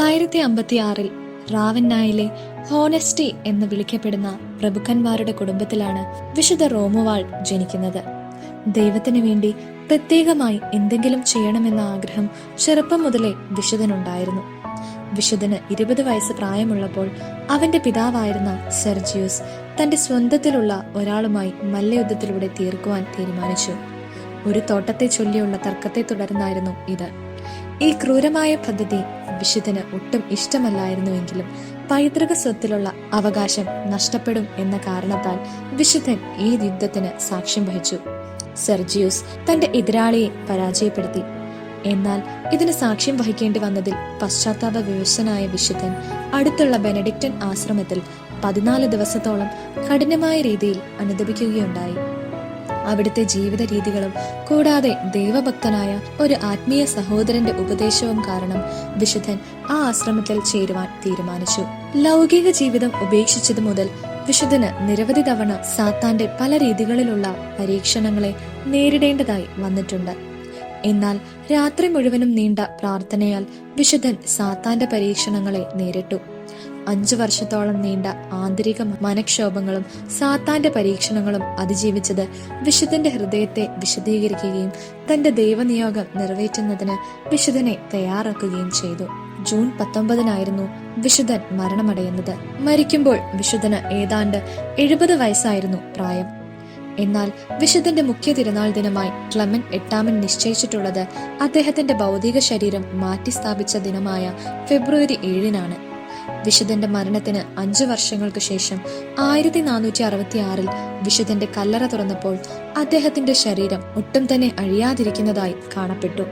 956 റാവന്നായിലെ honesty എന്ന് വിളിക്കപ്പെടുന്ന പ്രഭുക്കന്മാരുടെ കുടുംബത്തിലാണ് വിശുദ്ധ റോമുവാൾ ജനിക്കുന്നത്. ദൈവത്തിനു വേണ്ടി പ്രത്യേകമായി എന്തെങ്കിലും ചെയ്യണമെന്ന ആഗ്രഹം ചെറുപ്പം മുതലേ വിശുദ്ധനുണ്ടായിരുന്നു. വിശുദ്ധന് 20 വയസ്സ് പ്രായമുള്ളപ്പോൾ അവന്റെ പിതാവായിരുന്ന സെർജിയൂസ് തന്റെ സ്വന്തത്തിലുള്ള ഒരാളുമായി മല്ലയുദ്ധത്തിലൂടെ തീർക്കുവാൻ തീരുമാനിച്ചു. ഒരു തോട്ടത്തെ ചൊല്ലിയുള്ള തർക്കത്തെ തുടർന്നായിരുന്നു ഇത്. ഈ ക്രൂരമായ പദ്ധതി വിശുദ്ധന് ഒട്ടും ഇഷ്ടമല്ലായിരുന്നുവെങ്കിലും പൈതൃക സ്വത്തിലുള്ള അവകാശം നഷ്ടപ്പെടും എന്ന കാരണത്താൽ വിശുദ്ധൻ ഈ യുദ്ധത്തിന് സാക്ഷ്യം വഹിച്ചു. സെർജിയൂസ് തന്റെ എതിരാളിയെ പരാജയപ്പെടുത്തി. എന്നാൽ ഇതിന് സാക്ഷ്യം വഹിക്കേണ്ടി വന്നതിൽ പശ്ചാത്താപ വിവശനായ വിശുദ്ധൻ അടുത്തുള്ള ബെനഡിക്റ്റൻ ആശ്രമത്തിൽ 14 ദിവസത്തോളം കഠിനമായ രീതിയിൽ അനുദപിക്കുകയുണ്ടായി. അവിടുത്തെ ജീവിത രീതികളും കൂടാതെ ദൈവഭക്തനായ ഒരു ആത്മീയ സഹോദരന്റെ ഉപദേശവും കാരണം വിശുദ്ധൻ ആ ആശ്രമത്തിൽ ചേരുവാൻ തീരുമാനിച്ചു. ലൗകിക ജീവിതം ഉപേക്ഷിച്ചതു മുതൽ വിശുദ്ധന് നിരവധി തവണ സാത്താന്റെ പല രീതികളിലുള്ള പരീക്ഷണങ്ങളെ നേരിടേണ്ടതായി വന്നിട്ടുണ്ട്. എന്നാൽ രാത്രി മുഴുവനും നീണ്ട പ്രാർത്ഥനയാൽ വിശുദ്ധൻ സാത്താന്റെ പരീക്ഷണങ്ങളെ നേരിട്ടു. 5 വർഷത്തോളം നീണ്ട ആന്തരിക മനക്ഷോഭങ്ങളും സാത്താന്റെ പരീക്ഷണങ്ങളും അതിജീവിച്ചത് വിശുദ്ധന്റെ ഹൃദയത്തെ വിശദീകരിക്കുകയും തന്റെ ദൈവനിയോഗം നിറവേറ്റുന്നതിന് വിശുദ്ധനെ തയ്യാറാക്കുകയും ചെയ്തു. ജൂൺ 19 വിശുദ്ധൻ മരണമടയുന്നത്. മരിക്കുമ്പോൾ വിശുദ്ധന് ഏതാണ്ട് 70 വയസ്സായിരുന്നു പ്രായം. എന്നാൽ വിശുദ്ധന്റെ മുഖ്യ തിരുനാൾ ദിനമായി ക്ലെമന്റ് 8 നിശ്ചയിച്ചിട്ടുള്ളത് അദ്ദേഹത്തിന്റെ ഭൗതിക ശരീരം മാറ്റി സ്ഥാപിച്ച ദിനമായ ഫെബ്രുവരി 7 വിശുദ്ധന്റെ മരണത്തിന് 5 വർഷങ്ങൾക്ക് ശേഷം 1466 വിശുദ്ധന്റെ കല്ലറ തുറന്നപ്പോൾ അദ്ദേഹത്തിന്റെ ശരീരം ഒട്ടും തന്നെ അഴിയാതിരിക്കുന്നതായി കാണപ്പെട്ടു.